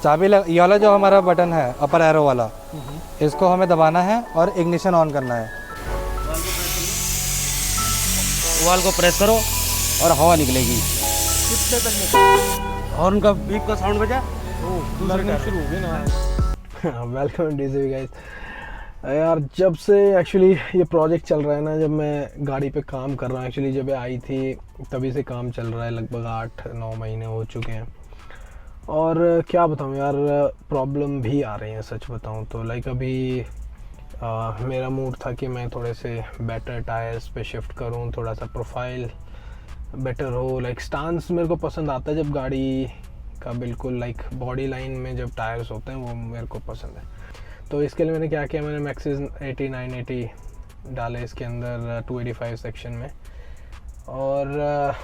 ये वाला जो हमारा बटन है अपर एरो वाला, इसको हमें दबाना है और इग्निशन ऑन करना है। वाल को प्रेस करो और हवा निकलेगी। कितने तक निकल हॉर्न का बीप का साउंड बजा, लर्निंग शुरू हो गई ना। Welcome DJ guys. यार जब से एक्चुअली ये प्रोजेक्ट चल रहा है ना, जब मैं गाड़ी पे काम कर रहा हूँ, एक्चुअली जब आई थी तभी से काम चल रहा है, लगभग 8-9 महीने हो चुके हैं। और क्या बताऊँ यार, प्रॉब्लम भी आ रही है सच बताऊँ तो। लाइक अभी मेरा मूड था कि मैं थोड़े से बेटर टायर्स पे शिफ्ट करूँ, थोड़ा सा प्रोफाइल बेटर हो। लाइक स्टांस मेरे को पसंद आता है जब गाड़ी का बिल्कुल लाइक बॉडी लाइन में जब टायर्स होते हैं, वो मेरे को पसंद है। तो इसके लिए मैंने क्या किया, मैंने मैक्सिस 8980 डाले इसके अंदर 285 सेक्शन में। और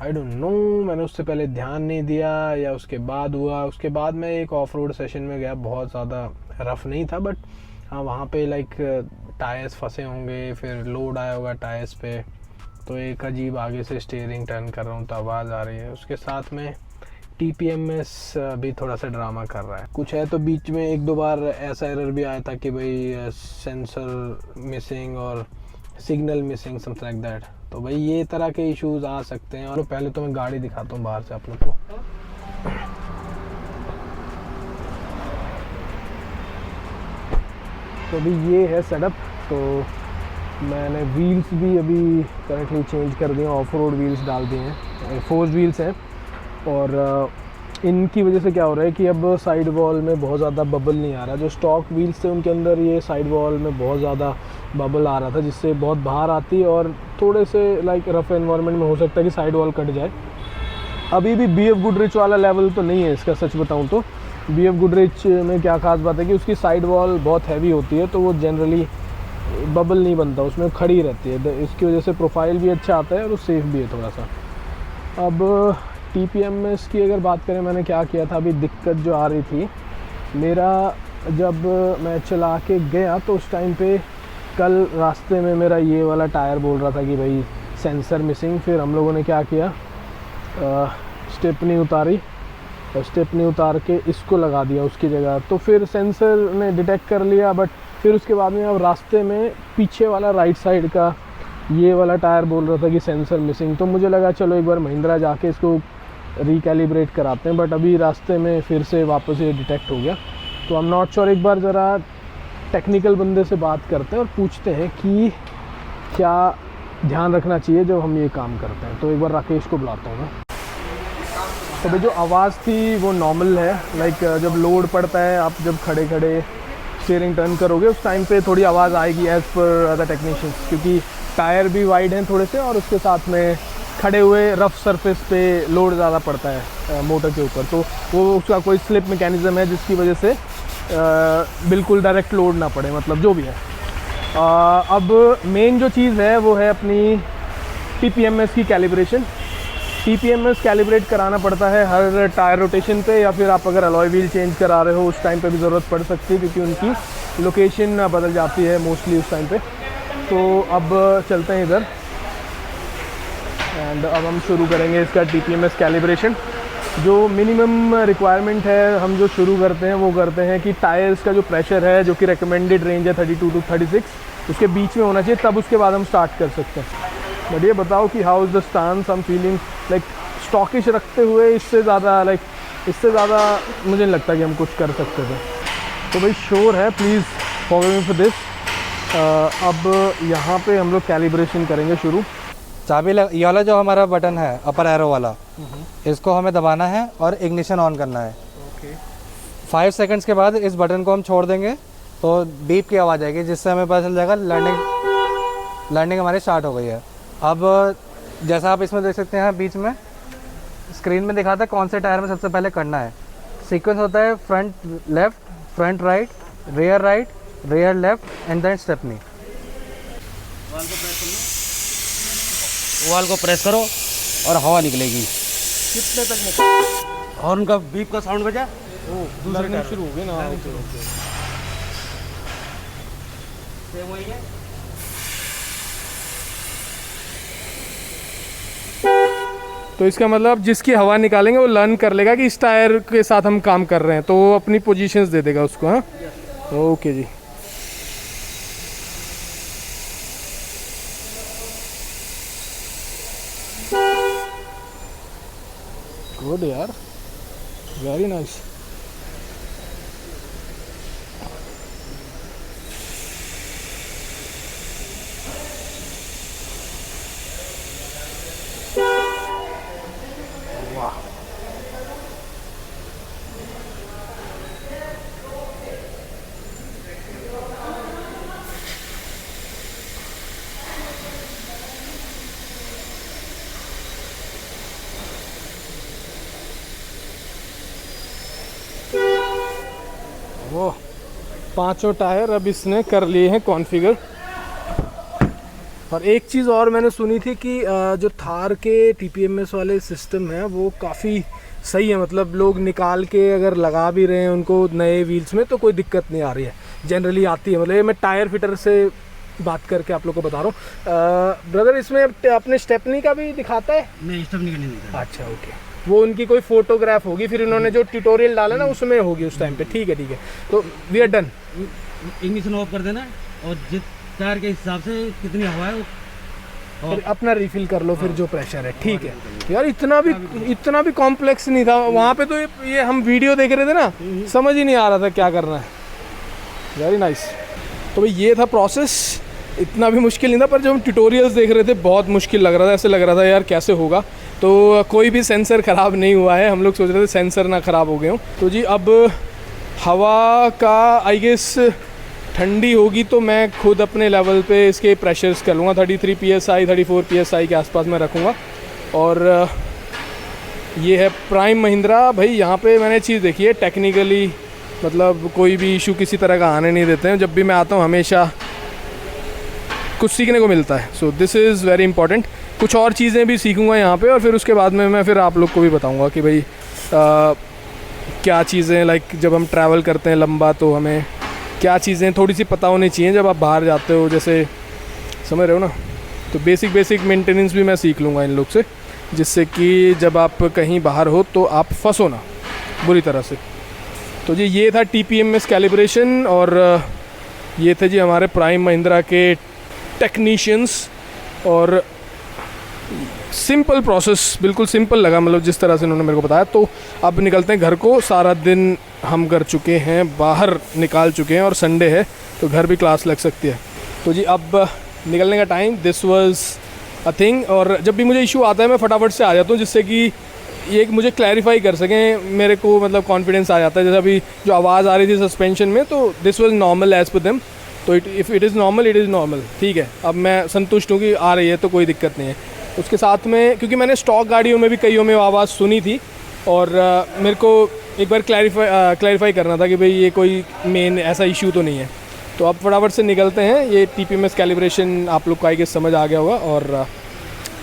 आई डोंट नो, मैंने उससे पहले ध्यान नहीं दिया या उसके बाद हुआ। उसके बाद मैं एक ऑफ रोड सेशन में गया, बहुत ज़्यादा रफ़ नहीं था बट हाँ, वहाँ पे लाइक टायर्स फंसे होंगे, फिर लोड आया होगा टायर्स पे, तो एक अजीब आगे से स्टीयरिंग टर्न कर रहा हूँ तो आवाज़ आ रही है। उसके साथ में TPMS भी थोड़ा सा ड्रामा कर रहा है कुछ है। तो बीच में 1-2 बार ऐसा एरर भी आया था कि भाई सेंसर मिसिंग और signal missing, something like that. तो भाई ये तरह के इश्यूज आ सकते हैं। और पहले तो मैं गाड़ी दिखाता हूँ बाहर से आप लोग को। तो अभी ये है सेटअप। तो मैंने व्हील्स भी अभी करेंटली चेंज कर दिए, ऑफ रोड व्हील्स डाल दिए हैं, फोर्स व्हील्स हैं। और इनकी वजह से क्या हो रहा है कि अब साइड वॉल में बहुत ज़्यादा बबल नहीं आ रहा। जो स्टॉक व्हील्स थे उनके अंदर ये साइड वॉल में बहुत ज़्यादा बबल आ रहा था, जिससे बहुत बाहर आती और थोड़े से लाइक रफ एनवायरनमेंट में हो सकता है कि साइड वॉल कट जाए। अभी भी BF गुडरिच वाला लेवल तो नहीं है इसका, सच बताऊं तो। BF गुडरिच में क्या खास बात है कि उसकी साइड वॉल बहुत हैवी होती है, तो वो जनरली बबल नहीं बनता, उसमें खड़ी रहती है। इसकी वजह से प्रोफाइल भी अच्छा आता है और वो सेफ़ भी है थोड़ा सा। अब TPMS की अगर बात करें, मैंने क्या किया था, अभी दिक्कत जो आ रही थी मेरा, जब मैं चला के गया तो उस टाइम पे कल रास्ते में मेरा ये वाला टायर बोल रहा था कि भाई सेंसर मिसिंग। फिर हम लोगों ने क्या किया, स्टेपनी उतारी और स्टेपनी उतार के इसको लगा दिया उसकी जगह। तो फिर सेंसर ने डिटेक्ट कर लिया, बट फिर उसके बाद में अब रास्ते में पीछे वाला राइट साइड का ये वाला टायर बोल रहा था कि सेंसर मिसिंग। तो मुझे लगा चलो एक बार महिंद्रा जाके इसको रिकैलिब्रेट कराते हैं, बट अभी रास्ते में फिर से वापस ये डिटेक्ट हो गया। तो आई एम नॉट श्योर, एक बार ज़रा टेक्निकल बंदे से बात करते हैं और पूछते हैं कि क्या ध्यान रखना चाहिए जब हम ये काम करते हैं। तो एक बार राकेश को बुलाता हूँ मैं। तो भाई जो आवाज़ थी वो नॉर्मल है, लाइक जब लोड पड़ता है, आप जब खड़े खड़े स्टीयरिंग टर्न करोगे उस टाइम पे थोड़ी आवाज़ आएगी एज़ पर अदर टेक्नीशियंस, क्योंकि टायर भी वाइड हैं थोड़े से और उसके साथ में खड़े हुए रफ सरफेस पे लोड ज़्यादा पड़ता है मोटर के ऊपर। तो वो उसका कोई स्लिप मैकेनिज़्म है जिसकी वजह से बिल्कुल डायरेक्ट लोड ना पड़े, मतलब जो भी है। अब मेन जो चीज़ है वो है अपनी TPMS की कैलिब्रेशन। TPMS कैलिब्रेट कराना पड़ता है हर टायर रोटेशन पे, या फिर आप अगर अलॉय व्हील चेंज करा रहे हो उस टाइम पे भी ज़रूरत पड़ सकती है, क्योंकि उनकी लोकेशन बदल जाती है मोस्टली उस टाइम पे। तो अब चलते हैं इधर एंड अब हम शुरू करेंगे इसका TPMS कैलिब्रेशन। जो मिनिमम रिक्वायरमेंट है हम जो शुरू करते हैं वो करते हैं कि टायर्स का जो प्रेशर है, जो कि रिकमेंडेड रेंज है 32 to 36, उसके बीच में होना चाहिए, तब उसके बाद हम स्टार्ट कर सकते हैं। बट ये बताओ कि how is the stance, I am feeling like stockish रखते हुए इससे ज़्यादा मुझे नहीं लगता कि हम कुछ कर सकते थे। तो भाई श्योर है, please forgive me for this. अब यहाँ पे हम लोग कैलिब्रेशन करेंगे शुरू। ये वाला जो हमारा बटन है अपर एरो वाला, इसको हमें दबाना है और इग्निशन ऑन करना है। 5 सेकंड्स के बाद इस बटन को हम छोड़ देंगे तो बीप की आवाज़ आएगी, जिससे हमें पता चल जाएगा लर्निंग हमारी स्टार्ट हो गई है। अब जैसा आप इसमें देख सकते हैं, बीच में स्क्रीन में दिखाता है कौन से टायर में सबसे पहले करना है। सीक्वेंस होता है front left, front right, rear left and then stepney. वाल को प्रेस करो और हवा निकलेगी। कितने तक निकल? हॉर्न का बीप का साउंड बजा, लर्निंग शुरू हो गई ना। वही है। तो इसका मतलब जिसकी हवा निकालेंगे वो लर्न कर लेगा कि इस टायर के साथ हम काम कर रहे हैं, तो वो अपनी पोजीशंस दे देगा उसको। हाँ, ओके जी। गुड यार, वेरी नाइस। वो 5 टायर अब इसने कर लिए हैं कॉन्फ़िगर। और एक चीज़ और मैंने सुनी थी कि जो थार के TPMS वाले सिस्टम है वो काफ़ी सही है, मतलब लोग निकाल के अगर लगा भी रहे हैं उनको नए व्हील्स में तो कोई दिक्कत नहीं आ रही है, जनरली आती है। मतलब ये मैं टायर फिटर से बात करके आप लोग को बता रहा हूँ। ब्रदर, इसमें अपने स्टेपनी का भी दिखाता है? नहीं, स्टेपनी का नहीं दिखा। अच्छा, ओके, वो उनकी कोई फोटोग्राफ होगी, फिर उन्होंने जो ट्यूटोरियल डाला ना उसमें होगी उस टाइम पे। ठीक है, ठीक है, तो we are done. Ignition off कर देना और जिस टायर के हिसाब से कितनी हवा है वो फिर अपना रिफिल कर लो, फिर जो प्रेशर है। ठीक है यार, इतना भी कॉम्प्लेक्स नहीं था वहाँ पे। तो ये हम वीडियो देख रहे थे ना, समझ ही नहीं आ रहा था क्या करना है। Very nice. तो भाई ये था प्रोसेस, इतना भी मुश्किल नहीं था, पर जब हम ट्यूटोरियल्स देख रहे थे बहुत मुश्किल लग रहा था। ऐसे लग रहा था यार कैसे होगा। तो कोई भी सेंसर ख़राब नहीं हुआ है, हम लोग सोच रहे थे सेंसर ना ख़राब हो गए हों। तो जी अब हवा का आई गेस ठंडी होगी तो मैं खुद अपने लेवल पे इसके प्रेशर्स कर लूँगा। 33 PSI 34 PSI के आसपास मैं रखूँगा। और ये है प्राइम महिंद्रा। भाई यहाँ पे मैंने चीज़ देखी है, टेक्निकली मतलब कोई भी इशू किसी तरह का आने नहीं देते हैं। जब भी मैं आता हूँ हमेशा कुछ सीखने को मिलता है। So this is very important. कुछ और चीज़ें भी सीखूँगा यहाँ पे, और फिर उसके बाद में मैं फिर आप लोग को भी बताऊँगा कि भाई क्या चीज़ें, लाइक जब हम ट्रैवल करते हैं लंबा तो हमें क्या चीज़ें थोड़ी सी पता होनी चाहिए जब आप बाहर जाते हो, जैसे समझ रहे हो ना। तो बेसिक मेंटेनेंस भी मैं सीख लूँगा इन लोग से, जिससे कि जब आप कहीं बाहर हो तो आप फंसो ना बुरी तरह से। तो जी ये था TPMS कैलिब्रेशन, और ये थे जी हमारे प्राइम महिंद्रा के टेक्नीशियंस। और सिंपल प्रोसेस, बिल्कुल सिंपल लगा, मतलब जिस तरह से उन्होंने मेरे को बताया। तो अब निकलते हैं घर को। सारा दिन हम कर चुके हैं, बाहर निकाल चुके हैं, और संडे है तो घर भी क्लास लग सकती है। तो जी अब निकलने का time, this was a thing. और जब भी मुझे इशू आता है मैं फटाफट से आ जाता हूँ, जिससे कि ये मुझे क्लैरिफाई कर सकें, मेरे को मतलब कॉन्फिडेंस आ जाता है। जैसे अभी जो आवाज़ आ रही थी सस्पेंशन में, तो this was normal as per them. तो इफ़ इट इज़ नॉर्मल, ठीक है। अब मैं संतुष्ट हूँ कि आ रही है तो कोई दिक्कत नहीं है। उसके साथ में क्योंकि मैंने स्टॉक गाड़ियों में भी कईयों में आवाज़ सुनी थी, और मेरे को एक बार क्लैरिफाई करना था कि भाई ये कोई मेन ऐसा इशू तो नहीं है। तो अब फटाफट से निकलते हैं। ये TPMS कैलिब्रेशन आप लोग को आई गेस समझ आ गया होगा। और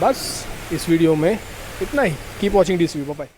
बस इस वीडियो में इतना ही। Keep watching DCV, bye.